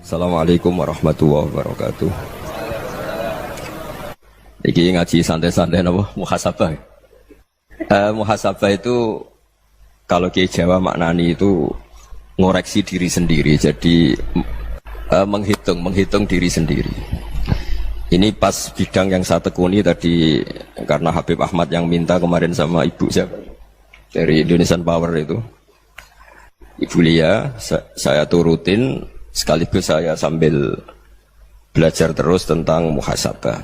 Assalamualaikum warahmatullahi wabarakatuh. Iki ngaji santai-santai napa muhasabah. Muhasabah itu kalau Kiai Jawa maknani itu ngoreksi diri sendiri. Jadi menghitung diri sendiri. Ini pas bidang yang saya tekuni tadi karena Habib Ahmad yang minta kemarin sama ibu siapa dari Indonesian Power itu. Ibu Lia, saya turutin sekaligus saya sambil belajar terus tentang muhasabah.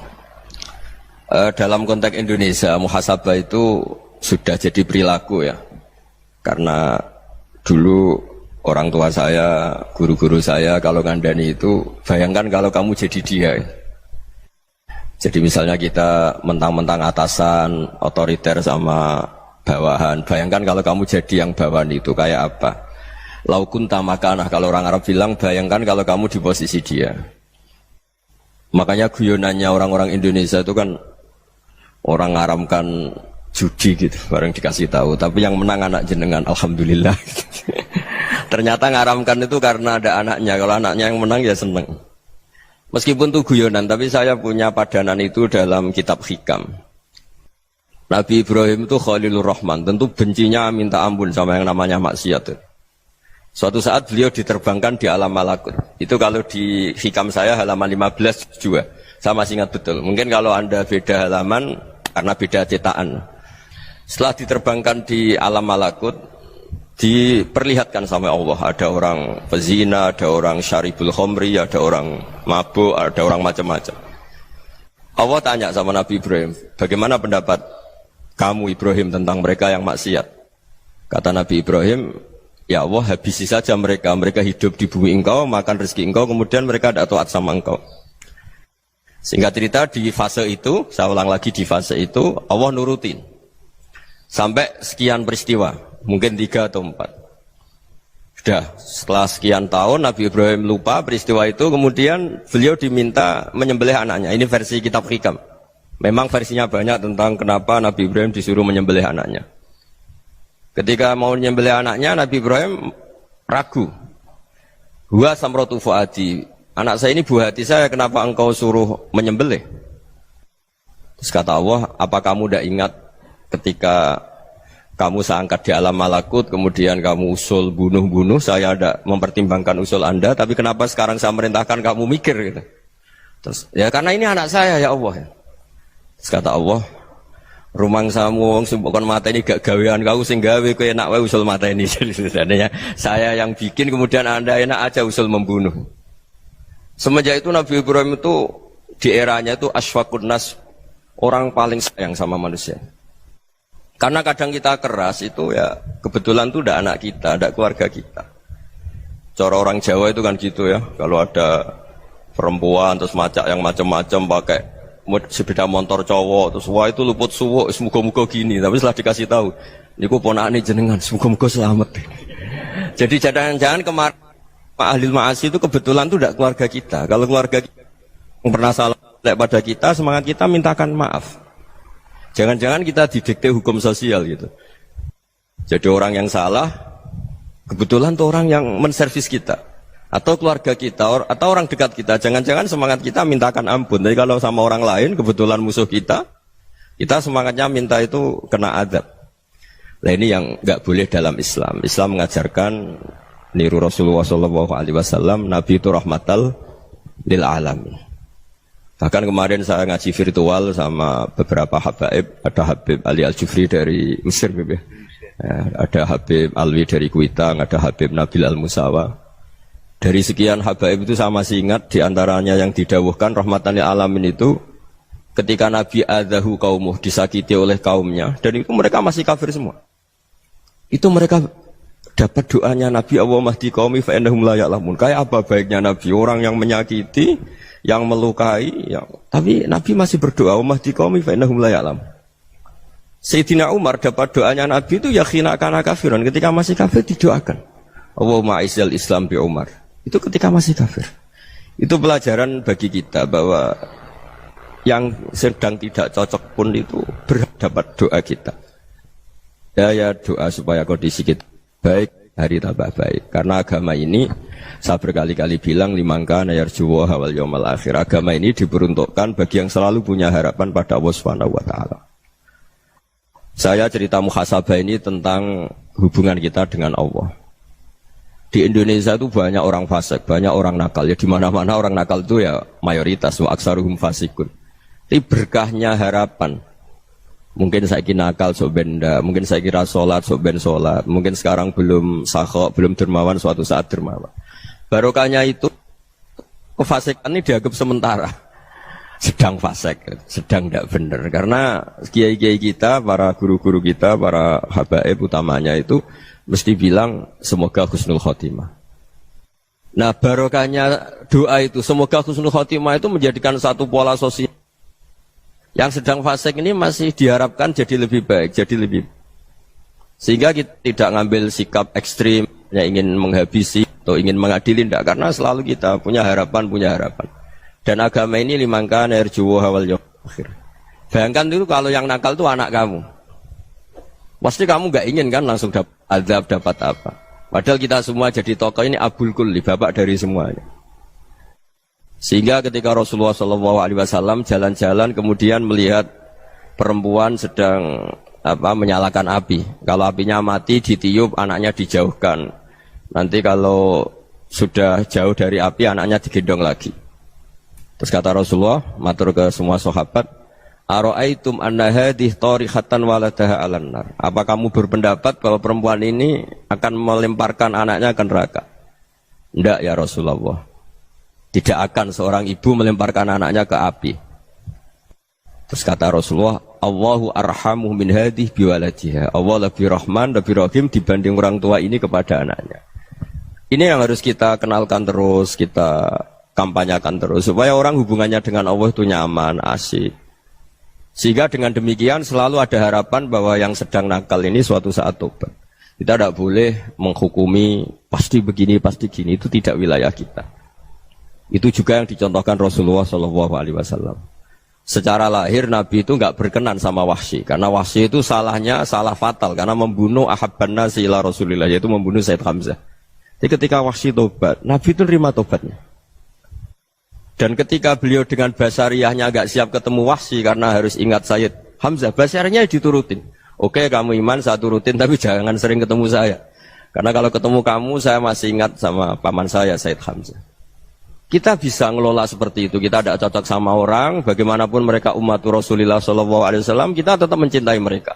Dalam konteks Indonesia, muhasabah itu sudah jadi perilaku ya. Karena dulu orang tua saya, guru-guru saya kalau ngandani itu, bayangkan kalau kamu jadi dia. Jadi misalnya kita mentang-mentang atasan, otoriter sama bawahan. Bayangkan kalau kamu jadi yang bawahan itu kayak apa? Laukun tamakanah, kalau orang Arab bilang, bayangkan kalau kamu di posisi dia. Makanya guyonannya orang-orang Indonesia itu kan orang ngaramkan judi gitu, bareng dikasih tahu. Tapi yang menang anak jenengan, alhamdulillah. Ternyata ngaramkan itu karena ada anaknya. Kalau anaknya yang menang ya seneng. Meskipun itu guyonan, tapi saya punya padanan itu dalam kitab Hikam. Nabi Ibrahim itu Khalilur Rahman, tentu bencinya minta ampun sama yang namanya maksiat. Suatu saat beliau diterbangkan di alam malakut. Itu kalau di Hikam saya halaman 15 juga. Saya masih ingat betul. Mungkin kalau Anda beda halaman karena beda cetakan. Setelah diterbangkan di alam malakut, diperlihatkan sama Allah. Ada orang pezina, ada orang syaribul khomri, ada orang mabuk, ada orang macam-macam. Allah tanya sama Nabi Ibrahim, bagaimana pendapat kamu Ibrahim tentang mereka yang maksiat? Kata Nabi Ibrahim, ya Allah, habisi saja mereka. Mereka hidup di bumi engkau, makan rezeki engkau, kemudian mereka tidak taat sama engkau. Singkat cerita, di fase itu, saya ulang lagi, di fase itu, Allah nurutin. Sampai sekian peristiwa, mungkin 3 atau 4. Sudah, setelah sekian tahun, Nabi Ibrahim lupa peristiwa itu, kemudian beliau diminta menyembelih anaknya. Ini versi kitab Hikam. Memang versinya banyak tentang kenapa Nabi Ibrahim disuruh menyembelih anaknya. Ketika mau menyembelih anaknya, Nabi Ibrahim ragu. Huwa samratu fuadi. Anak saya ini buah hati saya, kenapa engkau suruh menyembelih? Terus kata Allah, apa kamu tidak ingat ketika kamu saya angkat di alam malakut, kemudian kamu usul bunuh-bunuh, saya tidak mempertimbangkan usul Anda, tapi kenapa sekarang saya merintahkan kamu mikir gitu? Terus, ya karena ini anak saya ya Allah. Terus kata Allah, rumang samu wong bukan mata ini gak gawean kau sing gawe kowe enak wae usul mata ini. Jadi saya yang bikin kemudian Anda enak aja usul membunuh. Semenjak itu Nabi Ibrahim itu di eranya itu asfaqun nas, orang paling sayang sama manusia. Karena kadang kita keras itu ya kebetulan itu udah anak kita, ada keluarga kita. Cara orang Jawa itu kan gitu ya, kalau ada perempuan terus macak yang macam-macam pakai sepeda motor cowok terus wah itu luput suwuk semoga-moga gini, tapi setelah dikasih tahu niku ponakane jenengan semoga-moga selamat. Jadi jangan-jangan kemarin Pak Ahlil Ma'asi itu kebetulan itu tidak keluarga kita. Kalau keluarga kita yang pernah salah pada kita, semangat kita mintakan maaf. Jangan-jangan kita didikte hukum sosial gitu. Jadi orang yang salah kebetulan itu orang yang menservis kita, atau keluarga kita, atau orang dekat kita. Jangan-jangan semangat kita mintakan ampun. Jadi kalau sama orang lain, kebetulan musuh kita semangatnya minta itu kena adab. Nah ini yang nggak boleh dalam Islam. Islam mengajarkan niru Rasulullah SAW, Nabi itu rahmatal lil alamin. Bahkan kemarin saya ngaji virtual sama beberapa habaib. Ada Habib Ali Al-Jufri dari Mesir, ya. Ada Habib Alwi dari Kuitang, ada Habib Nabil Al-Musawa. Dari sekian habaib itu saya masih ingat diantaranya yang didawuhkan rahmatan lil alamin itu ketika Nabi adzahu qaumuh, disakiti oleh kaumnya, dan itu mereka masih kafir semua. Itu mereka dapat doanya Nabi, Allahumma hdi qaumi fa innahum la ya'lamun. Kayak apa baiknya Nabi, orang yang menyakiti, yang melukai, tapi Nabi masih berdoa, Allahumma hdi qaumi fa innahum la ya'lamun. Sayyidina Umar dapat doanya Nabi itu yakhina kana kafiran, ketika masih kafir didoakan. Allahumma aizzal Islam bi Umar. Itu ketika masih kafir. Itu pelajaran bagi kita bahwa yang sedang tidak cocok pun itu berdapat doa kita. Ya doa supaya kondisi kita baik. hari tambah baik. Karena agama ini saya berkali-kali bilang limangka nayarjuwa hawal yawmal akhir. Agama ini diperuntukkan bagi yang selalu punya harapan pada Allah Subhanahu wa taala. Saya cerita muhasabah ini tentang hubungan kita dengan Allah. Di Indonesia itu banyak orang fasik, banyak orang nakal. Ya di mana-mana orang nakal itu ya mayoritas wa aksaruhum fasikun. Tapi berkahnya harapan. Mungkin saya kira nakal sok benda, mungkin saya kira sholat sok ben sholat, mungkin sekarang belum sakhok, belum dermawan, suatu saat dermawan. Barokahnya itu kefasikan ini dianggap sementara. Sedang fasik, sedang tidak benar. Karena kiai-kiai kita, para guru-guru kita, para habaib utamanya itu mesti bilang semoga husnul khotimah. Nah barokahnya doa itu semoga husnul khotimah itu menjadikan satu pola sosial. Yang sedang fasik ini masih diharapkan jadi lebih baik, jadi lebih. Sehingga kita tidak ngambil sikap ekstrim, yang ingin menghabisi atau ingin mengadili, tidak. Karena selalu kita punya harapan, Dan agama ini limangkan yarjuwa hawal yawmal akhir. Bayangkan itu kalau yang nakal itu anak kamu. Pasti kamu nggak ingin kan langsung dapat azab, dapat apa. Padahal kita semua jadi tokoh ini abul kulli, bapak dari semuanya. Sehingga ketika Rasulullah SAW jalan-jalan kemudian melihat perempuan sedang menyalakan api. Kalau apinya mati ditiup, anaknya dijauhkan. Nanti kalau sudah jauh dari api, anaknya digendong lagi. Terus kata Rasulullah, matur ke semua sahabat, Aro'aitum anna hadih tarihatan waladaha alan nar. Apa kamu berpendapat bahwa perempuan ini akan melemparkan anaknya ke neraka? Tidak ya Rasulullah. Tidak akan seorang ibu melemparkan anaknya ke api. Terus kata Rasulullah, Allahu arhamu min hadih biwaladiha. Allah lebih rahman, lebih rahim dibanding orang tua ini kepada anaknya. Ini yang harus kita kenalkan terus, kita kampanyakan terus. Supaya orang hubungannya dengan Allah itu nyaman, asik. Sehingga dengan demikian selalu ada harapan bahwa yang sedang nakal ini suatu saat tobat. Kita tidak boleh menghukumi pasti begini, pasti gini. Itu tidak wilayah kita. Itu juga yang dicontohkan Rasulullah SAW. Secara lahir Nabi itu nggak berkenan sama Wahsy, karena Wahsy itu salahnya salah fatal karena membunuh ahabban nasi ila Rasulillah, yaitu membunuh Sayyid Hamzah. Jadi ketika Wahsy tobat, Nabi itu nerima tobatnya. Dan ketika beliau dengan basariyahnya nggak siap ketemu Wahsy karena harus ingat Sayyid Hamzah, basariyahnya diturutin. Oke, kamu iman saya turutin, tapi jangan sering ketemu saya. Karena kalau ketemu kamu saya masih ingat sama paman saya Sayyid Hamzah. Kita bisa ngelola seperti itu. Kita tidak cocok sama orang, bagaimanapun mereka umat Rasulullah SAW, kita tetap mencintai mereka.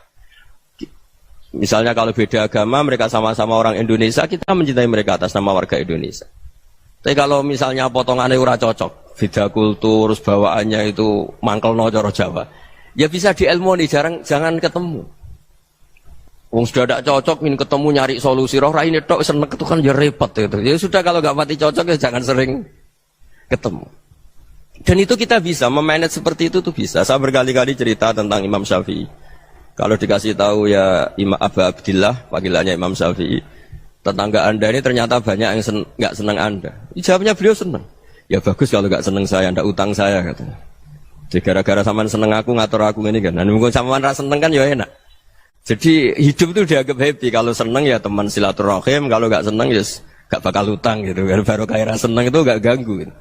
Misalnya kalau beda agama, mereka sama-sama orang Indonesia, kita mencintai mereka atas nama warga Indonesia. Tapi kalau misalnya potongannya ora cocok, beda kultur, bawaannya itu mangkel no coro Jawa, ya bisa diilmoni, jangan ketemu. Wong sudah tidak cocok, ingin ketemu nyari solusi. Roh ini tok seneng itu kan ya repot gitu. Ya sudah kalau nggak mati cocok ya jangan sering ketemu. Dan itu kita bisa memanage seperti itu tuh bisa. Saya berkali-kali cerita tentang Imam Syafi'i. Kalau dikasih tahu ya Imam Abu Abdillah, panggilannya Imam Syafi'i, tetangga anda ini ternyata banyak yang nggak senang anda. Jawabnya beliau senang. Ya bagus kalau nggak senang saya, ndak utang saya katanya. Jadi gara-gara saman seneng aku ngatur aku ini kan. Dan mungkin saman rasa seneng kan ya enak. Jadi hidup itu dianggap happy. Kalau seneng ya teman silaturahim, kalau nggak seneng ya nggak bakal utang gitu. Baru kayak seneng itu nggak ganggu. Gitu.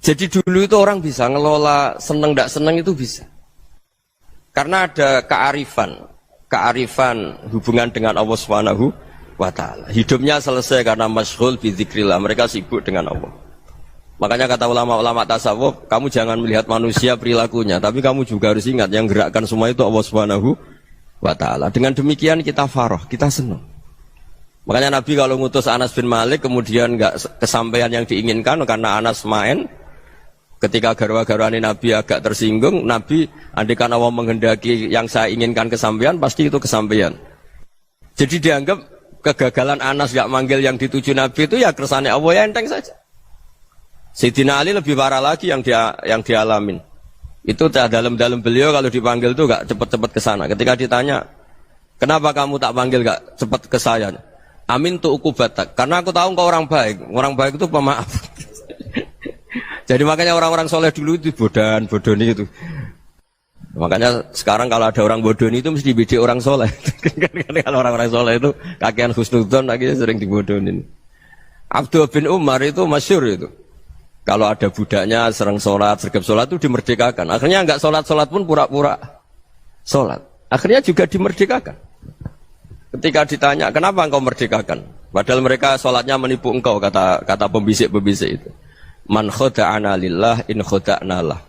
Jadi dulu itu orang bisa ngelola seneng ndak seneng itu bisa. Karena ada kearifan hubungan dengan Allah Subhanahu wa taala. Hidupnya selesai karena masyghul bi dzikrillah, mereka sibuk dengan Allah. Makanya kata ulama-ulama tasawuf, kamu jangan melihat manusia perilakunya, tapi kamu juga harus ingat yang gerakkan semua itu Allah Subhanahu wa taala. Dengan demikian kita farah, kita senang. Makanya Nabi kalau ngutus Anas bin Malik kemudian enggak kesampaian yang diinginkan karena Anas main. Ketika garwa-garwani Nabi agak tersinggung, Nabi andaikan Allah menghendaki yang saya inginkan kesampaian, pasti itu kesampaian. Jadi dianggap kegagalan Anas gak manggil yang dituju Nabi itu ya kersane Allah, ya enteng saja. Sayyidina Ali lebih parah lagi yang dialamin. Itu dalam beliau kalau dipanggil itu gak cepat-cepat ke sana. Ketika ditanya, kenapa kamu tak panggil gak cepat ke saya? Amin tu ukubatak. Karena aku tahu kau orang baik. Orang baik itu pemaaf. Jadi makanya orang-orang soleh dulu itu bodoh itu. Makanya sekarang kalau ada orang bodoh itu mesti dibidik orang soleh. Kalau orang-orang soleh itu kakean husnudzon lagi sering dibodohin. Abdullah bin Umar itu masyhur itu. Kalau ada budaknya sering sholat, sergap sholat itu dimerdekakan. Akhirnya enggak sholat pun pura-pura sholat. Akhirnya juga dimerdekakan. Ketika ditanya, kenapa engkau merdekakan? Padahal mereka sholatnya menipu engkau, kata pembisik-pembisik itu. Man khoda'ana lillah in khoda'na lah.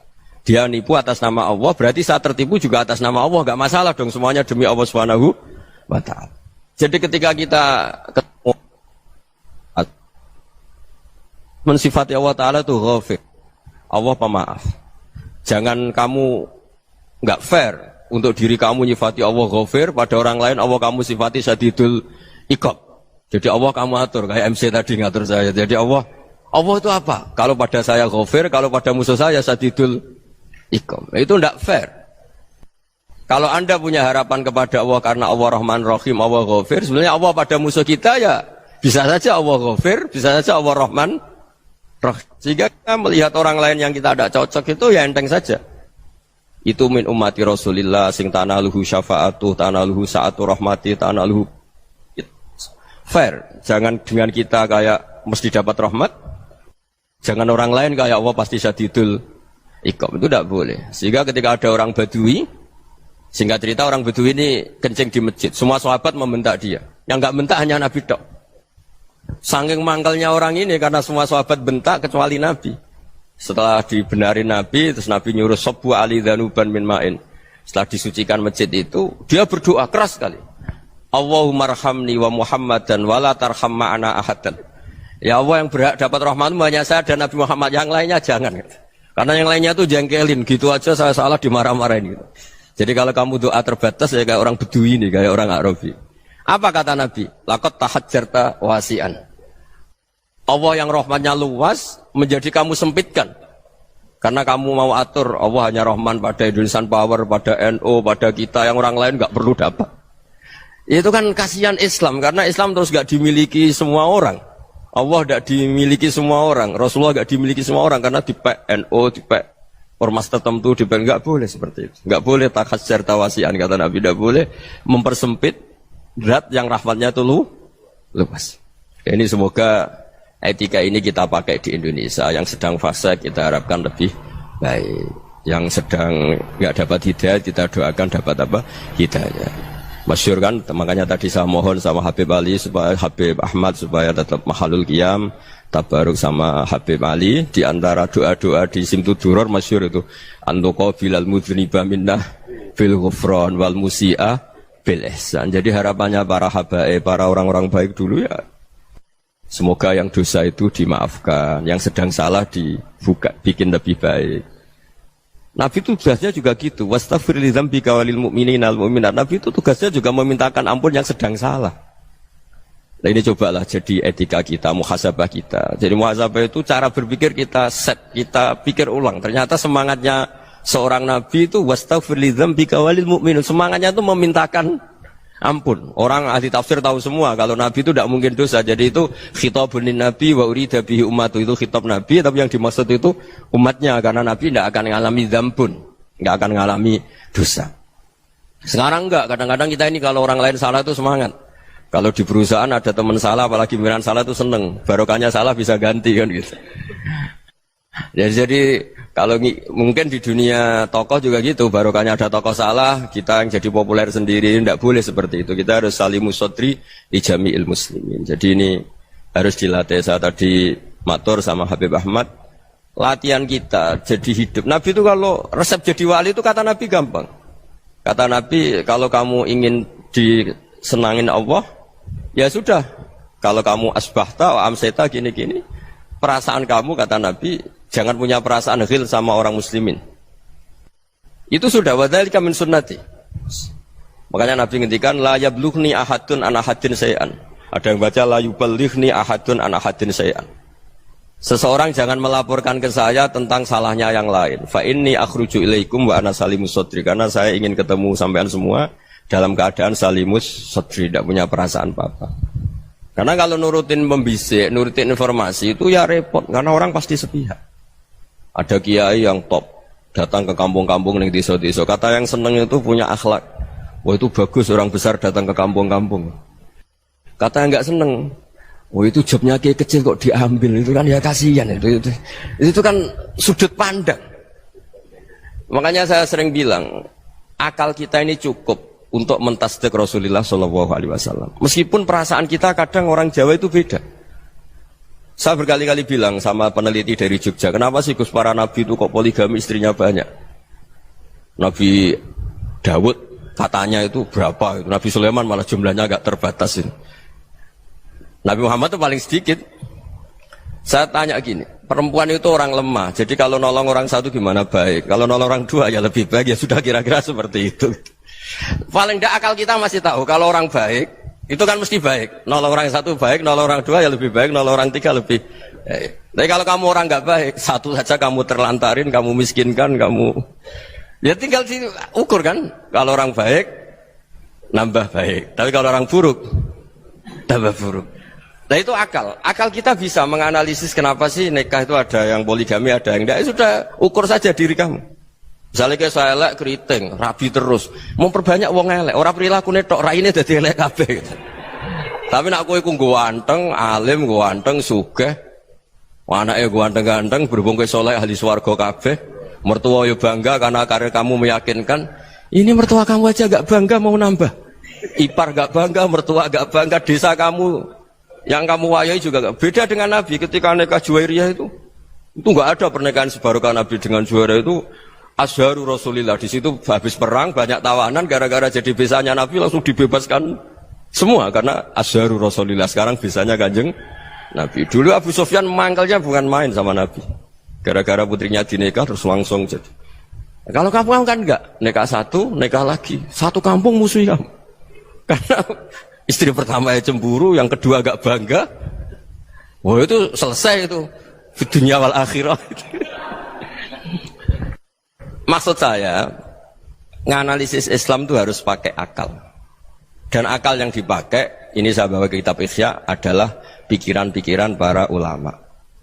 Dia nipu atas nama Allah, berarti saat tertipu juga atas nama Allah. Enggak masalah dong, semuanya demi Allah Subhanahu wa ta'ala. Jadi ketika kita ketemu mensifati Allah Ta'ala itu ghafir, Allah pemaaf. Jangan kamu enggak fair untuk diri kamu nyifati Allah ghafir, pada orang lain Allah kamu sifati syadidul iqab. Jadi Allah kamu atur, kayak MC tadi ngatur saya. Jadi Allah itu apa? Kalau pada saya ghafir, kalau pada musuh saya syadidul iqab. Itu tidak fair. Kalau Anda punya harapan kepada Allah karena Allah Rahman Rahim, Allah ghafir, sebenarnya Allah pada musuh kita ya bisa saja Allah ghafir, bisa saja Allah Rahman Rahim. Sehingga kita melihat orang lain yang kita tidak cocok itu ya enteng saja. Itu min ummati Rasulillah sing tanaluhu syafa'atuh, tanaluhu sa'atu rahmati, tanaluhu fair. Jangan dengan kita kayak mesti dapat rahmat. Jangan orang lain kayak Allah pasti syadidul iqab. Itu tidak boleh. Sehingga ketika ada orang Badui, singkat cerita orang Badui ini kencing di masjid. Semua sahabat membentak dia. Yang enggak bentak hanya Nabi tok. Saking mangkalnya orang ini karena semua sahabat bentak kecuali Nabi. Setelah dibenarin Nabi, terus Nabi nyuruh sabbu ali dhanuban min ma'in. Setelah disucikan masjid itu, dia berdoa keras sekali. Allahumma arhamni wa Muhammadan wa la tarham ma'ana ahadan. Ya Allah, yang berhak dapat rahmatmu hanya saya dan Nabi Muhammad, yang lainnya jangan. Karena yang lainnya itu jengkelin, gitu aja saya salah dimarah-marahin gitu. Jadi kalau kamu doa terbatas ya kayak orang Bedui ini, kayak orang Arabi. Apa kata Nabi? Laqad tahajjarta wasi'an. Allah yang rahmatnya luas menjadi kamu sempitkan. Karena kamu mau atur Allah hanya rahman pada Indonesian Power, pada NU, pada kita, yang orang lain nggak perlu dapat. Itu kan kasihan Islam, karena Islam terus nggak dimiliki semua orang. Allah nggak dimiliki semua orang, Rasulullah nggak dimiliki semua orang, karena di NU, di ormas tertentu, di nggak boleh seperti itu. Nggak boleh takhasyar tawasian, kata Nabi, nggak boleh mempersempit zat yang rahmatnya itu luas. Ini semoga etika ini kita pakai di Indonesia. Yang sedang fase kita harapkan lebih baik. Yang sedang nggak dapat hidayah kita doakan dapat apa? Hidayah. Masyhur kan, makanya tadi saya mohon sama Habib Ali supaya Habib Ahmad supaya tetap mahalul qiyam, tabaruk sama Habib Ali. Di antara doa-doa di Simtuduror masyhur itu antuqabilal mudhniba minnah bil ghufran wal musi'ah bil ihsan. Jadi harapannya para habaib, para orang-orang baik dulu ya, semoga yang dosa itu dimaafkan, yang sedang salah dibuka, bikin lebih baik. Nabi itu tugasnya juga gitu. Wastaghfir li dzambika walil mu'minina wal mu'minat. Nabi itu tugasnya juga memintakan ampun yang sedang salah. Nah ini cobalah jadi etika kita, muhasabah kita. Jadi muhasabah itu cara berpikir kita set, kita pikir ulang. Ternyata semangatnya seorang nabi itu wastaghfir li dzambika walil mu'minat. Semangatnya itu memintakan ampun. Orang ahli tafsir tahu semua kalau Nabi itu tidak mungkin dosa. Jadi itu khitabun lin Nabi wa urida bihi ummatu, itu khitab Nabi, tapi yang dimaksud itu umatnya, karena Nabi tidak akan mengalami dzambun, tidak akan mengalami dosa. Sekarang enggak, kadang-kadang kita ini kalau orang lain salah itu semangat. Kalau di perusahaan ada teman salah, apalagi pimpinan salah itu seneng. Barokahnya salah bisa ganti kan gitu. Jadi kalau mungkin di dunia tokoh juga gitu, barokahnya ada tokoh salah, kita yang jadi populer sendiri, tidak boleh seperti itu. Kita harus salimus sodri di jami'il muslimin. Jadi ini harus dilatih. Saya tadi matur sama Habib Ahmad, latihan kita jadi hidup. Nabi itu kalau resep jadi wali itu kata Nabi gampang. Kata Nabi, kalau kamu ingin disenangin Allah, ya sudah. Kalau kamu asbahta wa amseta gini-gini, perasaan kamu, kata Nabi, jangan punya perasaan ghil sama orang muslimin. Itu sudah wadzalika min sunnati. Makanya Nabi ngendikan la yablughni ahadun an ahadin syai'an. Ada yang baca la yuballighni ahadun an ahadin syai'an. Seseorang jangan melaporkan ke saya tentang salahnya yang lain. Fa inni akhruju ilaikum wa ana salimus sadri, karena saya ingin ketemu sampean semua dalam keadaan salimus sadri, tidak punya perasaan apa-apa. Karena kalau nurutin pembisik, nurutin informasi itu ya repot, karena orang pasti sepihak. Ada kiai yang top, datang ke kampung-kampung ning desa-desa. Kata yang seneng itu punya akhlak. Wah itu bagus orang besar datang ke kampung-kampung. Kata yang enggak seneng, wah itu jobnya kiai kecil kok diambil, itu kan ya kasihan itu kan sudut pandang. Makanya saya sering bilang, akal kita ini cukup untuk mentasdik Rasulullah Shallallahu Alaihi Wasallam. Meskipun perasaan kita kadang orang Jawa itu beda. Saya berkali-kali bilang sama peneliti dari Jogja, kenapa sih Gus para nabi itu kok poligami istrinya banyak? Nabi Dawud katanya itu berapa? Nabi Sulaiman malah jumlahnya agak terbatas ini. Nabi Muhammad itu paling sedikit. Saya tanya gini, perempuan itu orang lemah, jadi kalau nolong orang satu gimana baik, kalau nolong orang dua ya lebih baik, ya sudah kira-kira seperti itu. Paling tidak akal kita masih tahu, kalau orang baik, itu kan mesti baik. Nolong orang satu baik, nolong orang dua ya lebih baik, nolong orang tiga lebih baik. Tapi kalau kamu orang nggak baik, satu saja kamu terlantarin, kamu miskinkan, kamu... Ya tinggal diukur kan, kalau orang baik, nambah baik. Tapi kalau orang buruk, tambah buruk. Nah itu akal. Akal kita bisa menganalisis kenapa sih nikah itu ada yang poligami, ada yang enggak. Sudah ukur saja diri kamu. Misalnya kayak saya elek keriting, rabi terus. Memperbanyak wong elek. Orang perilaku netok, raine dadi elek kabeh. Gitu. Tapi nak kowe ku ganteng, alim, ganteng, sugih. Anake ganteng-ganteng, berhubung kowe saleh ahli swarga kabeh. Mertua yo bangga karena karir kamu meyakinkan. Ini mertua kamu aja gak bangga mau nambah. Ipar gak bangga, mertua gak bangga, desa kamu yang kamu wayai juga gak beda dengan Nabi ketika nikah Juwairiyah itu gak ada pernikahan sebarokah Nabi dengan Juwairiyah itu Azharu Rasulillah. Di situ habis perang banyak tawanan gara-gara jadi besanya Nabi langsung dibebaskan semua karena Azharu Rasulillah. Sekarang besanya Kanjeng Nabi. Dulu Abu Sufyan mangkalnya bukan main sama Nabi. Gara-gara putrinya dinikah terus langsung jadi. Kalau kamu kan enggak, nikah satu, nikah lagi. Satu kampung musuh kamu. Karena istri pertama ya cemburu, yang kedua agak bangga. Wah itu selesai itu. Di dunia wal akhirah. Maksud saya, nganalisis Islam itu harus pakai akal. Dan akal yang dipakai, ini saya bawa ke kitab Ihya, adalah pikiran-pikiran para ulama.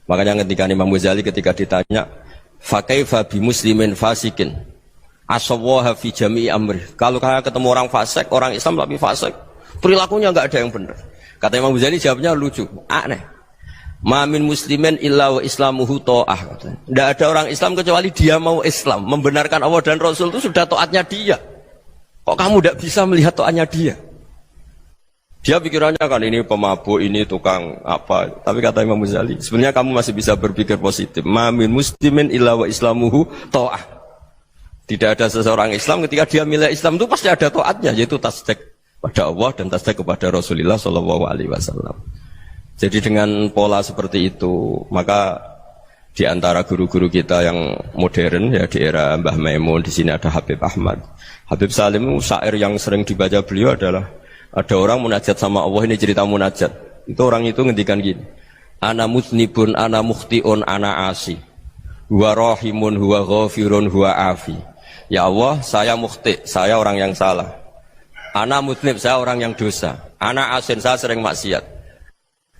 Makanya ketika Imam Ghazali ketika ditanya, fakaifa bi muslimin fasikin asawaha fi jami'i amri. Kalau kayak ketemu orang fasik, orang Islam tapi fasik, perilakunya enggak ada yang benar. Kata Imam Ghazali jawabnya lucu, aneh. Ma min muslimin illa wa islamuhu ta'ah. Tidak ada orang Islam kecuali dia mau Islam, membenarkan Allah dan Rasul itu sudah taatnya dia. Kok kamu tidak bisa melihat taatnya dia? Dia pikirannya kan ini pemabuk, ini tukang apa. Tapi kata Imam Ghazali, sebenarnya kamu masih bisa berpikir positif. Ma min muslimin illa wa islamuhu ta'ah. Tidak ada seseorang Islam ketika dia milik Islam itu pasti ada taatnya, yaitu tasdik pada Allah dan tasdik kepada Rasulullah Shallallahu Alaihi Wasallam. Jadi dengan pola seperti itu, maka di antara guru-guru kita yang modern ya di era Mbah Maimun, di sini ada Habib Ahmad. Habib Salim, syair yang sering dibaca beliau adalah ada orang munajat sama Allah, ini cerita munajat. Itu orang itu ngendikan gini, ana musnibun, ana mukhtiun, ana asi, huwa rahimun, huwa ghafirun, huwa afi. Ya Allah, saya mukhti, saya orang yang salah. Ana musnib, saya orang yang dosa. Ana asin, saya sering maksiat.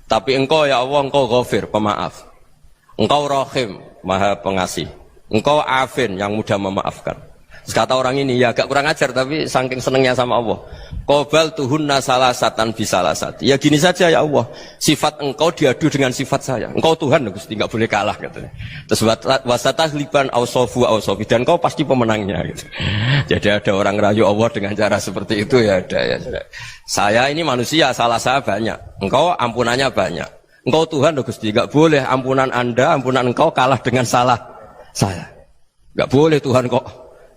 Tapi engkau ya Allah, engkau ghafir, pemaaf. Engkau rahim, maha pengasih. Engkau afin, yang mudah memaafkan. Kata orang ini, ya agak kurang ajar, tapi saking senengnya sama Allah. Qobal tuhunna salasatan bisalasat. Ya gini saja ya Allah, sifat engkau diadu dengan sifat saya. Engkau Tuhan, Gusti, enggak boleh kalah katanya. Terus wasatahliban ausofu ausofi, dan engkau pasti pemenangnya gitu. Jadi ada orang rayu Allah dengan cara seperti itu ya ada ya. Saya ini manusia, salah saya banyak. Engkau ampunannya banyak. Engkau Tuhan, Gusti, enggak boleh ampunan Anda, ampunan engkau kalah dengan salah saya. Enggak boleh Tuhan kok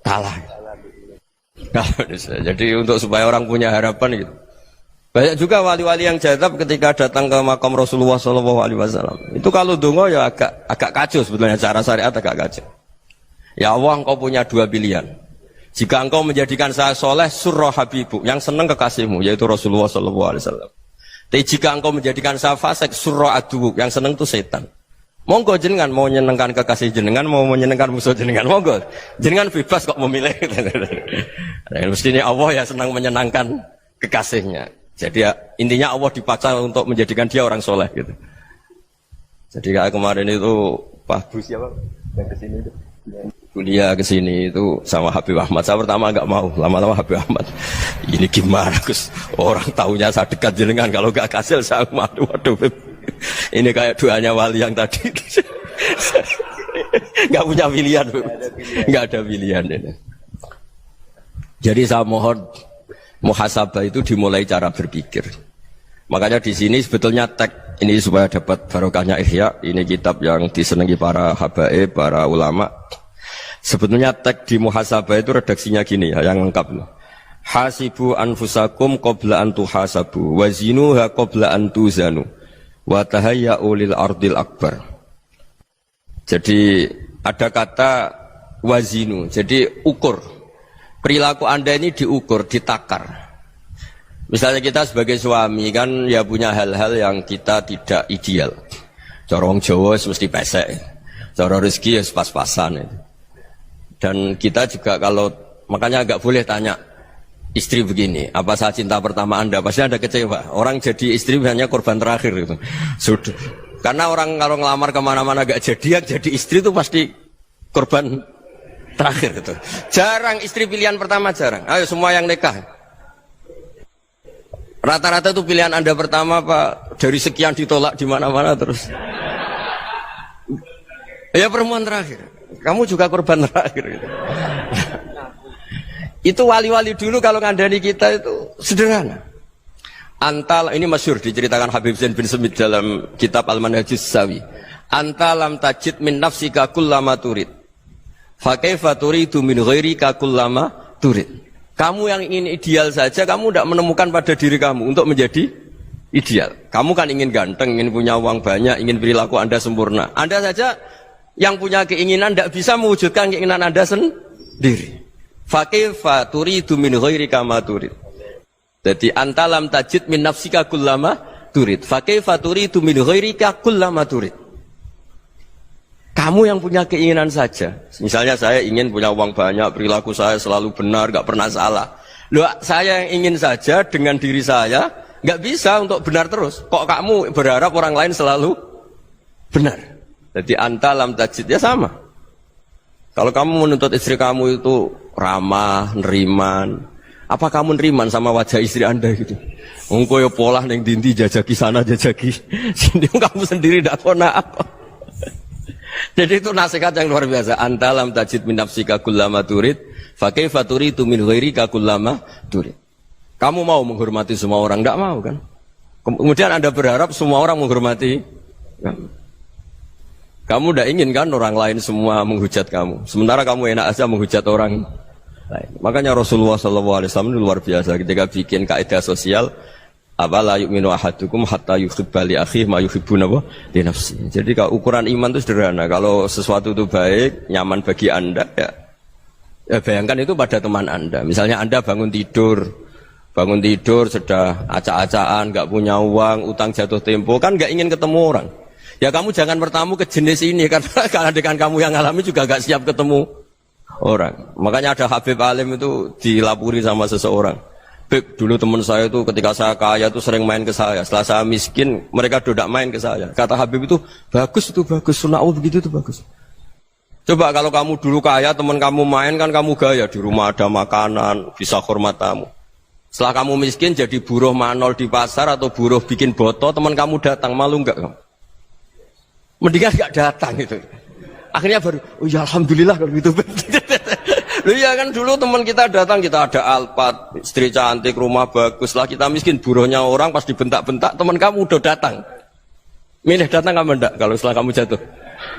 kalah. Jadi untuk supaya orang punya harapan gitu. Banyak juga wali-wali yang jadab ketika datang ke makam Rasulullah SAW. Itu kalau dongo ya agak kacau sebetulnya, cara syariat agak kacau. Ya Allah, engkau punya dua pilihan. Jika engkau menjadikan saya soleh, surah habibu, yang senang kekasihmu, yaitu Rasulullah SAW. Tapi jika engkau menjadikan saya fasik, surah adubu, yang senang itu setan. Monggo jenengan mau menyenangkan kekasih jenengan, mau menyenangkan musuh jenengan, monggo. Jenengan bebas kok memilih. Mestinya Allah ya senang menyenangkan kekasihnya. Jadi ya, intinya Allah dipaksa untuk menjadikan dia orang soleh gitu. Jadi kayak kemarin itu Pak Bu siapa yang kesini itu, kuliah ke sini itu sama Habib Ahmad. Saya pertama nggak mau, lama-lama Habib Ahmad. Ini gimana Gus? Orang taunya saya dekat jenengan, kalau nggak kasil saya waduh. Ini kayak doanya wali yang tadi. Nggak punya pilihan, nggak ada pilihan ini. Jadi saya mohon muhasabah itu dimulai cara berpikir. Makanya di sini sebetulnya teks ini supaya dapat barokahnya Ihya. Ini kitab yang disenangi para habaib, para ulama. Sebetulnya teks di muhasabah itu redaksinya gini ya, yang lengkap. Hasibu anfusakum qabla an tuhasabu wa zinuha qabla an tuzanu wa tahayya'u lil ardil akbar. Jadi ada kata wazinu, jadi ukur. Perilaku Anda ini diukur, ditakar. Misalnya kita sebagai suami kan ya punya hal-hal yang kita tidak ideal. Corong Jawa mesti pesek. Cara rezeki ya pas-pasan itu. Dan kita juga kalau, makanya agak boleh tanya istri begini, apa saat cinta pertama Anda? Pasti Anda kecewa. Orang jadi istri hanya korban terakhir gitu. Sudah. Karena orang kalau ngelamar kemana-mana gak jadi, yang jadi istri itu pasti korban terakhir gitu. Jarang istri pilihan pertama, jarang. Ayo semua yang nikah. Rata-rata itu pilihan Anda pertama Pak, dari sekian ditolak di mana-mana terus. Ya perempuan terakhir. Kamu juga korban terakhir gitu. Itu wali-wali dulu kalau ngandani kita itu sederhana. Antal ini masyhur diceritakan Habib Zain bin Semit dalam kitab Al-Manhajus Sawi. Anta lam tajid min nafsika kullama turid. Fa kaifa turidu min ghairika kullama turid. Kamu yang ingin ideal saja kamu tidak menemukan pada diri kamu untuk menjadi ideal. Kamu kan ingin ganteng, ingin punya uang banyak, ingin perilaku Anda sempurna. Anda saja yang punya keinginan tidak bisa mewujudkan keinginan Anda sendiri. Fa kaifa turidu min ghairika ma turid. Jadi anta lam tajid min nafsika kullama turid. Fa kaifa turidu min ghairika kullama turid. Kamu yang punya keinginan saja. Misalnya saya ingin punya uang banyak, perilaku saya selalu benar, gak pernah salah. Loh, saya yang ingin saja dengan diri saya gak bisa untuk benar terus. Kok kamu berharap orang lain selalu benar? Jadi anta lam tajid ya sama. Kalau kamu menuntut istri kamu itu ramah, neriman, apa kamu neriman sama wajah istri Anda gitu? Engko ya pola neng dindi jajaki sana jajaki sini, kamu sendiri ndak kona apa. Jadi itu nasihat yang luar biasa. Anta lam tajid min nafsika kullama turid, fa kaifa turidu min ghairika kullama turid. Kamu mau menghormati semua orang, ndak mau kan? Kemudian Anda berharap semua orang menghormati kamu. Kamu ndak ingin kan orang lain semua menghujat kamu. Sementara kamu enak aja menghujat orang lain. Makanya Rasulullah SAW luar biasa ketika bikin kaidah sosial, la yu'minu ahadukum hatta yuhibba li akhihi ma yuhibbu li nafsihi. Jadi kalau ukuran iman itu sederhana. Kalau sesuatu itu baik, nyaman bagi Anda ya bayangkan itu pada teman Anda. Misalnya Anda bangun tidur sudah acak-acakan, enggak punya uang, utang jatuh tempo, kan enggak ingin ketemu orang. Ya kamu jangan bertamu ke jenis ini karena dengan kamu yang alami juga enggak siap ketemu orang. Makanya ada Habib Alim itu dilapuri sama seseorang. Beb, dulu teman saya itu ketika saya kaya itu sering main ke saya. Setelah saya miskin, mereka tidak main ke saya. Kata Habib itu bagus, sunnah begitu itu bagus. Coba kalau kamu dulu kaya, teman kamu main kan kamu gaya. Di rumah ada makanan, bisa hormat tamu. Setelah kamu miskin jadi buruh manol di pasar atau buruh bikin boto, teman kamu datang, malu enggak kamu? Mendingan enggak datang itu. Akhirnya baru, oh ya alhamdulillah kalau gitu. Loh iya kan dulu teman kita datang, kita ada Alphard, istri cantik, rumah bagus. Lah kita miskin, buruhnya orang pas dibentak-bentak, teman kamu udah datang. Milih datang kamu enggak kalau setelah kamu jatuh?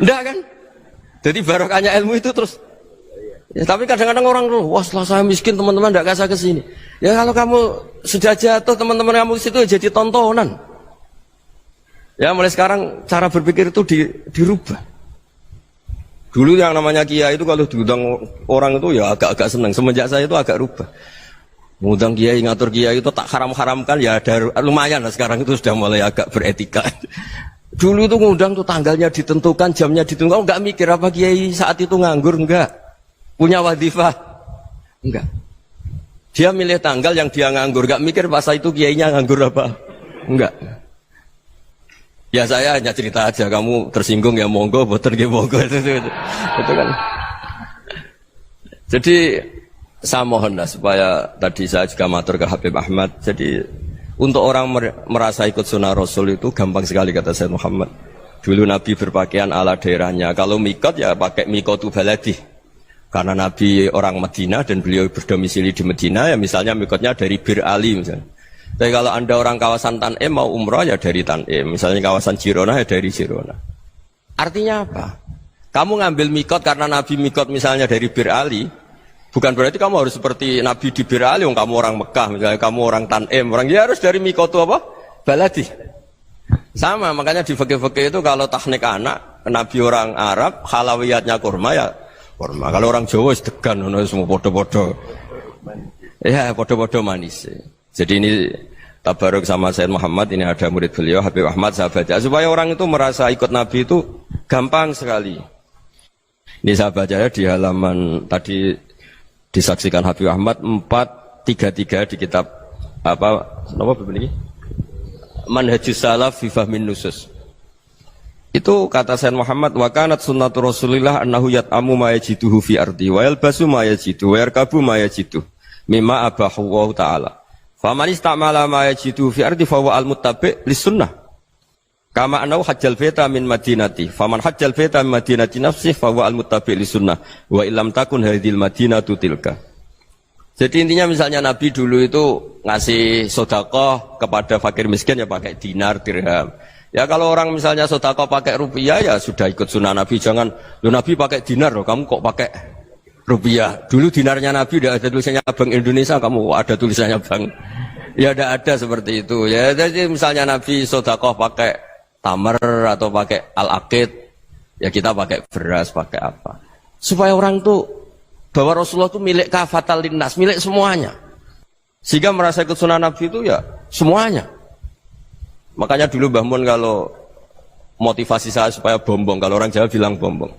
Enggak kan? Jadi barokahnya ilmu itu terus. Ya, tapi kadang-kadang orang tuh, wah setelah saya miskin teman-teman enggak kasih ke sini. Ya kalau kamu sudah jatuh, teman-teman kamu ke situ jadi tontonan. Ya mulai sekarang cara berpikir itu dirubah. Dulu yang namanya kiai itu kalau diundang orang itu ya agak-agak senang. Semenjak saya itu agak rubah. Ngundang kiai, ngatur kiai itu tak haram-haramkan ya ada lumayan lah sekarang itu sudah mulai agak beretika. Dulu itu ngundang tuh tanggalnya ditentukan, jamnya ditentukan. Enggak mikir apa kiai saat itu nganggur, enggak. Punya wadifah, enggak. Dia milih tanggal yang dia nganggur, enggak mikir masa itu kiainya nganggur apa. Enggak. Ya saya hanya cerita aja, kamu tersinggung ya monggo, boten nggih monggo itu kan. Jadi saya mohon lah supaya tadi saya juga matur ke Habib Ahmad. Jadi untuk orang merasa ikut sunnah Rasul itu gampang sekali kata Sayyid Muhammad. Dulu Nabi berpakaian ala daerahnya. Kalau mikot ya pakai mikotu baladi. Karena Nabi orang Madinah dan beliau berdomisili di Madinah ya misalnya mikotnya dari Bir Ali misalnya. Tapi kalau anda orang kawasan Tanim mau umrah ya dari Tanim. Misalnya kawasan Jirona ya dari Jirona. Artinya apa? Kamu ngambil mikot karena Nabi mikot misalnya dari Bir Ali. Bukan berarti kamu harus seperti Nabi di Bir Ali. Kamu orang Mekah misalnya kamu orang Tanim. Orang ya harus dari mikotu apa? Baladi. Sama, makanya di fikih-fikih itu kalau teknik anak, Nabi orang Arab, halawiyatnya kurma ya kurma. Kalau orang Jawa sedegan, semua podo-podo. Ya, podo-podo manis. Jadi ini tabaruk sama Sayyid Muhammad, ini ada murid beliau, Habib Ahmad, saya baca. Supaya orang itu merasa ikut Nabi itu gampang sekali. Ini saya baca ya di halaman, tadi disaksikan Habib Ahmad, 433 di kitab, apa begini? Manhajus salaf fi fahmin nusus. Itu kata Sayyid Muhammad, wa kanat sunnatu Rasulillah annahu yat'amu ma yajiduhu fi ardi wa yalbasu ma yajidu wa yarkabu ma yajidu mimma abahu wa ta'ala. Faman istamala ma yajiduhu fi ardi fa huwa al-muttabi' lis-sunnah. Kama annahu hajjal baita min madinati. Faman hajjal baita min madinati nafsihi fa huwa al-muttabi' lis-sunnah wa illam takun hadhil madinatu tilka. Jadi intinya misalnya Nabi dulu itu ngasih sedekah kepada fakir miskin ya pakai dinar, dirham. Ya kalau orang misalnya sedekah pakai rupiah ya sudah ikut sunnah Nabi. Jangan, lo Nabi pakai dinar loh, kamu kok pakai rupiah. Dulu dinarnya Nabi udah ada tulisannya Bank Indonesia, kamu ada tulisannya Bank. Ya tidak ada seperti itu. Ya jadi misalnya Nabi sedekah pakai tamar atau pakai al-aqid, ya kita pakai beras, pakai apa. Supaya orang tuh bahwa Rasulullah itu milik kafatal linnas, milik semuanya. Sehingga merasa ikut sunnah Nabi itu ya semuanya. Makanya dulu Mbah Mun kalau motivasi saya supaya bombong, kalau orang Jawa bilang bombong.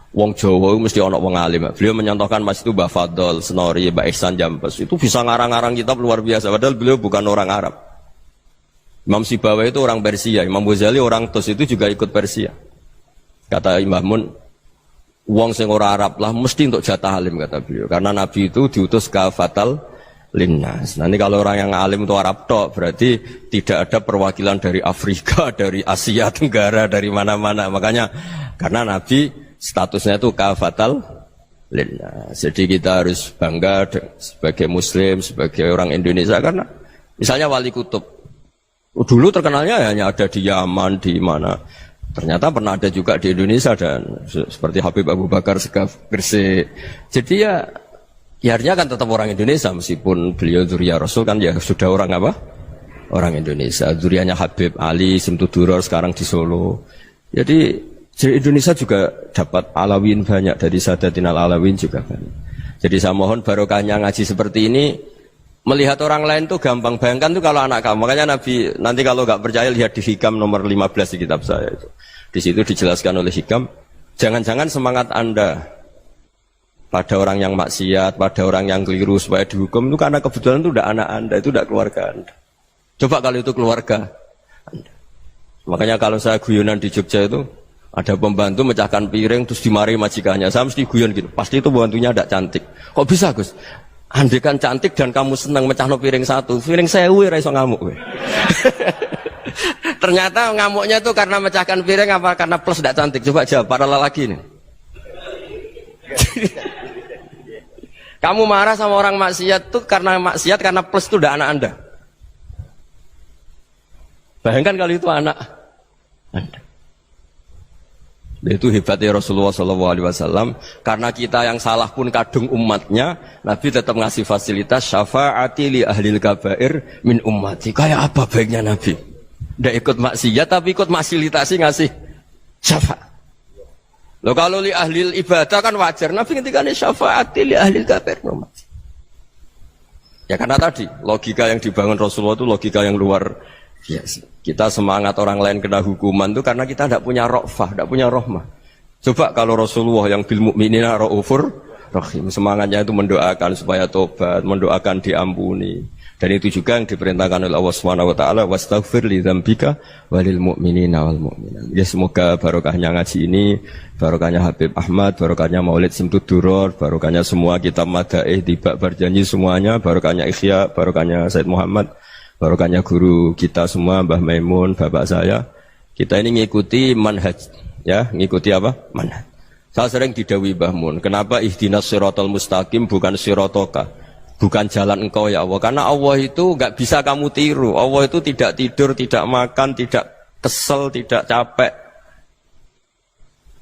Wong Jawa itu mesti ono wong alim. Beliau menyontohkan Mas itu Mbah Fadol, Senori, Mbah Ihsan Jambes. Itu bisa ngarang-ngarang kitab luar biasa. Padahal beliau bukan orang Arab. Imam Sibawai itu orang Persia, Imam Ghazali orang Tus itu juga ikut Persia. Kata Mbah Mun, wong sing ora Arab lah mesti untuk jatah alim kata beliau. Karena Nabi itu diutus kafatal linnas. Nanti kalau orang yang alim itu Arab tok berarti tidak ada perwakilan dari Afrika, dari Asia Tenggara, dari mana-mana. Makanya karena Nabi statusnya itu kafatal linnas. Jadi kita harus bangga sebagai Muslim, sebagai orang Indonesia karena misalnya Wali Kutub dulu terkenalnya hanya ada di Yaman, di mana. Ternyata pernah ada juga di Indonesia dan seperti Habib Abu Bakar Segaf Gresik. Jadi ya artinya kan tetap orang Indonesia meskipun beliau dzurriyyah Rasul kan ya sudah orang apa? Orang Indonesia. Dzurriyyahnya Habib Ali Simtuduror sekarang di Solo. Jadi Indonesia juga dapat alawin banyak dari Sadatin al-Alawin juga banyak. Jadi saya mohon barokahnya ngaji seperti ini. Melihat orang lain tuh gampang, bayangkan tuh kalau anak kamu. Makanya Nabi, nanti kalau nggak percaya lihat di Hikam nomor 15 di kitab saya itu. Di situ dijelaskan oleh Hikam, jangan-jangan semangat Anda pada orang yang maksiat, pada orang yang keliru supaya dihukum itu karena kebetulan itu udah anak Anda, itu udah keluarga Anda. Coba kalau itu keluarga Anda. Makanya kalau saya guyonan di Jogja itu ada pembantu mecahkan piring terus dimarahi majikannya, saya mesti guyon gitu. Pasti itu pembantunya tidak cantik. Kok bisa Gus? Andai kan cantik dan kamu senang mecahno piring satu, piring 1000 ora iso ngamuk kowe. Ternyata ngamuknya itu karena mecahkan piring apa karena plus tidak cantik? Coba jawab para lelaki ini. Kamu marah sama orang maksiat tuh karena maksiat karena plus itu udah anak Anda. Bayangkan kalau itu anak Anda. Itu hebatnya Rasulullah SAW. Karena kita yang salah pun kadung umatnya, Nabi tetap ngasih fasilitas syafaati li ahlil kabair min ummati. Kayak apa baiknya Nabi? Tidak ikut maksiat tapi ikut fasilitasi ngasih syafaat. Loh kalau li ahlil ibadah kan wajar. Nabi ketika ini syafaati li ahlil kabair min ummati. Ya karena tadi logika yang dibangun Rasulullah itu logika yang luar biasa. Kita semangat orang lain kena hukuman itu karena kita tidak punya ra'fah, tidak punya rahmah. Coba kalau Rasulullah yang bil mu'minina ra'ufur rahim, semangatnya itu mendoakan supaya tobat, mendoakan diampuni. Dan itu juga yang diperintahkan oleh Allah Subhanahu wa taala, wastaghfir li dzambika walil mu'minina wal mu'minat. Ya semoga barokahnya ngaji ini, barokahnya Habib Ahmad, barokahnya Maulid Simtud Duror, barokahnya semua kitab Madaih, Tibak Berjanji semuanya, barokahnya Ikhya, barokahnya Said Muhammad, barokahnya guru kita semua, Mbah Maimun, bapak saya. Kita ini ngikuti manhaj, ya, ngikuti apa? Manhaj. Saya sering didhawuhi Mbah Mun, kenapa ihdinas siratal mustaqim bukan siratoka? Bukan jalan engkau ya Allah, karena Allah itu enggak bisa kamu tiru. Allah itu tidak tidur, tidak makan, tidak kesel, tidak capek.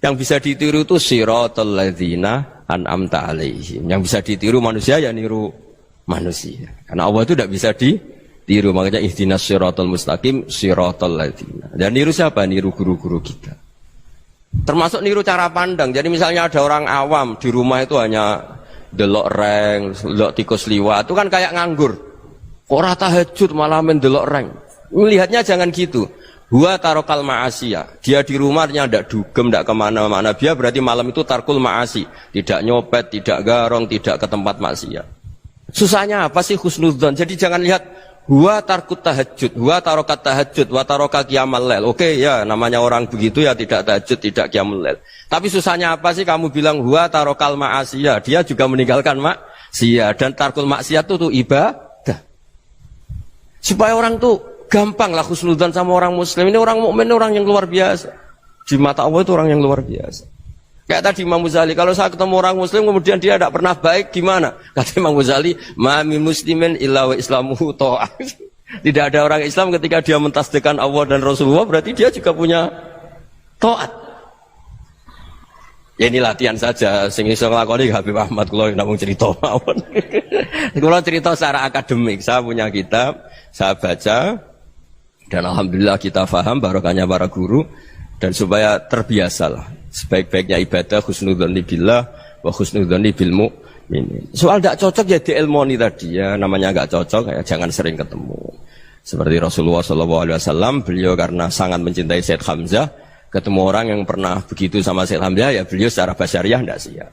Yang bisa ditiru itu siratal ladzina an'amta alaihim. Yang bisa ditiru manusia ya niru manusia. Karena Allah itu tidak bisa ditiru, makanya ihdinas siratal mustaqim siratal ladzina. Dan niru siapa? Niru guru-guru kita. Termasuk niru cara pandang. Jadi misalnya ada orang awam di rumah itu hanya delok reng, delok tikus liwat, itu kan kayak nganggur. Ora tahajud malah mendelok reng. Melihatnya jangan gitu. Huwa tarokal ma'asiyah. Dia di rumahnya tidak dugem, tidak kemana-mana. Dia berarti malam itu tarkul ma'asi. Tidak nyopet, tidak garong, tidak ke tempat maksiat. Susahnya apa sih husnudzon? Jadi jangan lihat huwa tarkut tahajud, huwa tarokat tahajud, wa taroka qiyamul lail. Oke ya, namanya orang begitu ya tidak tahajud, tidak qiyamul lail. Tapi susahnya apa sih kamu bilang huwa tarokal ma'asiyah? Dia juga meninggalkan maksiat, dan tarkul maksiat itu ibadah. Supaya orang tuh gampang lah husnudzon sama orang muslim. Ini orang mukmin, orang yang luar biasa. Di mata Allah itu orang yang luar biasa. Kayak tadi Imam Ghazali, kalau saya ketemu orang muslim kemudian dia tidak pernah baik, gimana? Kata Imam Ghazali, ma min muslimin illa wa islamuhu ta'ah. Tidak ada orang Islam ketika dia mentasdihkan Allah dan Rasulullah, berarti dia juga punya taat. Ya ini latihan saja, sing iso nglakoni Habib Ahmad kula namung cerita mawon. Kula cerita secara akademik, saya punya kitab, saya baca dan alhamdulillah kita paham barokahnya para guru dan supaya terbiasalah. Sebaik-baiknya ibadah husnudzon billah wa husnudzon bil mu'minin. Soal tidak cocok ya diilmoni tadi ya, namanya enggak cocok ya jangan sering ketemu. Seperti Rasulullah SAW, beliau karena sangat mencintai Said Hamzah, ketemu orang yang pernah begitu sama Said Hamzah ya beliau secara basyariah tidak siap.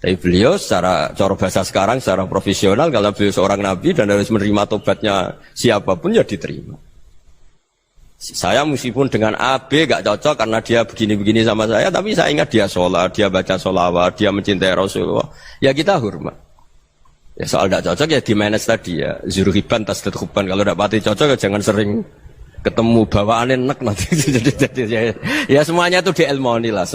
Tapi beliau secara cara bahasa sekarang secara profesional, kalau beliau seorang nabi dan harus menerima tobatnya siapapun ya diterima. Saya meskipun dengan A, B gak cocok karena dia begini-begini sama saya, tapi saya ingat dia sholat, dia baca sholawat, dia mencintai Rasulullah. Ya kita hormat. Ya soal gak cocok ya di manage tadi ya. Zuruhiban tasdid huban. Kalau gak pati cocok ya jangan sering ketemu bawaannya enak nanti. Ya semuanya itu diilmoni lah.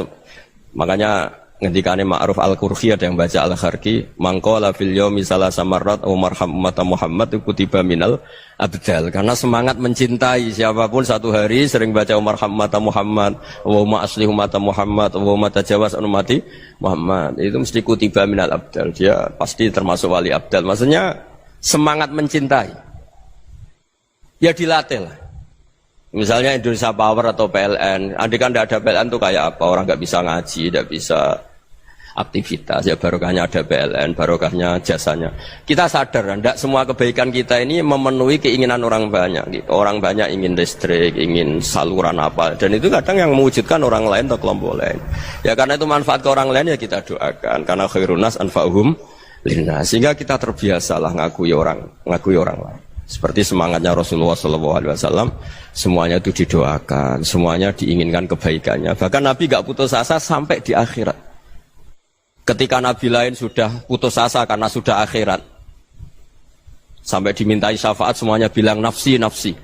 Makanya ngendikane Ma'ruf Al-Qurhi ada yang baca Al-Kharki, mangqala fil yaumi salasa marrat wa marham ummata Muhammad kutiba minal abdal. Karena semangat mencintai siapapun satu hari sering baca marham ummata Muhammad, wa ma aslih ummata Muhammad, wa ma tajawaz an ummati Muhammad. Itu mesti kutiba minal abdal. Dia pasti termasuk wali abdal. Maksudnya semangat mencintai. Ya dilatih lah. Misalnya Indonesia Power atau PLN, andai kan tidak ada PLN itu kayak apa? Orang nggak bisa ngaji, tidak bisa aktivitas, ya barokahnya ada PLN, barokahnya jasanya. Kita sadar, tidak semua kebaikan kita ini memenuhi keinginan orang banyak. Orang banyak ingin listrik, ingin saluran apa, dan itu kadang yang mewujudkan orang lain atau kelompok lain. Ya karena itu manfaat ke orang lain ya kita doakan, karena khairun nas anfa'uhum linnas, sehingga kita terbiasalah ngakui orang lain. Seperti semangatnya Rasulullah SAW, semuanya itu didoakan, semuanya diinginkan kebaikannya. Bahkan Nabi gak putus asa sampai di akhirat. Ketika Nabi lain sudah putus asa karena sudah akhirat, sampai dimintai syafaat semuanya bilang nafsi, nafsi.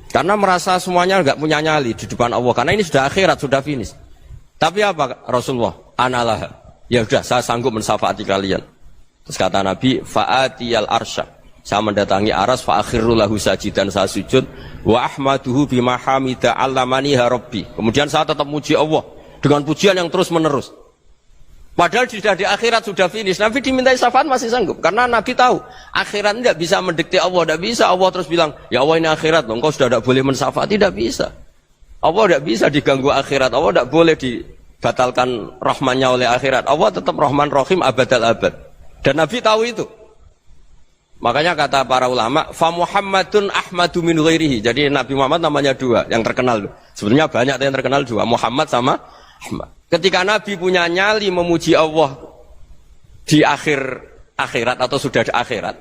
Karena merasa semuanya gak punya nyali di depan Allah. Karena ini sudah akhirat, sudah finish. Tapi apa Rasulullah? Analah. Ya sudah, saya sanggup mensyafaati kalian. Terus kata Nabi, fa'atiyal arsya. Saya mendatangi aras fa akhirru lahu sajidan, saya sujud wa ahmaduhu bima hamida 'allamani rabbi. Kemudian saya tetap muji Allah dengan pujian yang terus menerus. Padahal sudah di akhirat sudah finish. Nabi dimintai syafaat masih sanggup karena Nabi tahu akhirat tidak bisa mendikte Allah, tidak bisa Allah terus bilang, "Ya Allah ini akhirat, engkau sudah tidak boleh mensyafaati." Tidak bisa. Allah tidak bisa diganggu akhirat. Allah tidak boleh dibatalkan rahmannya oleh akhirat. Allah tetap Rahman Rahim abadal abad. Dan Nabi tahu itu. Makanya kata para ulama, fa Muhammadun ahmadu min ghairihi. Jadi Nabi Muhammad namanya dua, yang terkenal. Sebenarnya banyak yang terkenal dua, Muhammad sama Ahmad. Ketika Nabi punya nyali memuji Allah di akhirat atau sudah di akhirat,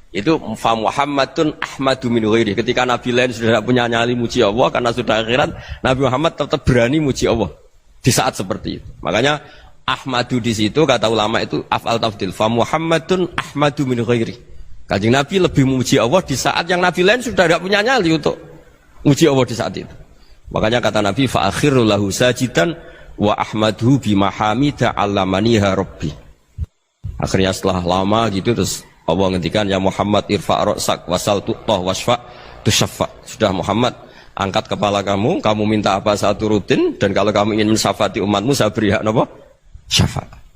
Itu fa Muhammadun ahmadu min ghairi. Ketika nabi lain sudah tidak punya nyali muji Allah karena sudah akhirat, Nabi Muhammad tetap berani muji Allah di saat seperti itu. Makanya ahmadu di situ kata ulama itu af'al tafdil. Fa Muhammadun ahmadu min ghairi. Kanjeng Nabi lebih memuji Allah di saat yang nabi lain sudah tidak punya nyali untuk muji Allah di saat itu. Makanya kata Nabi fa akhiru lahu sajidan wa ahmaduhu bi mahamida 'allamaniha rabbi. Akhirnya setelah lama gitu terus Allah ngendikan ya Muhammad irfa' ra'sak wasal tu'tah wasfa' tusyaffa. Sudah Muhammad, angkat kepala kamu minta apa saya turutin, dan kalau kamu ingin mensyafaati umatmu saya beri hak napa? Syafaat.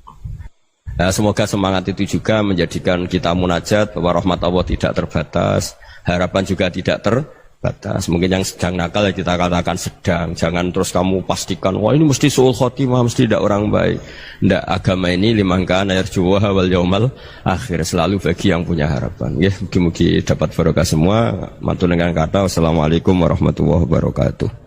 Nah, semoga semangat itu juga menjadikan kita munajat bahwa rahmat Allah tidak terbatas, harapan juga tidak terbatas. Mungkin yang sedang nakal ya kita katakan sedang, jangan terus kamu pastikan wah ini mesti suul khotimah, mesti tidak orang baik. Tidak, agama ini liman kana yarjuha wal yaumal akhir, selalu bagi yang punya harapan. Ya, mugi-mugi dapat barokah semua. Mantul dengan kata wassalamualaikum warahmatullahi wabarakatuh.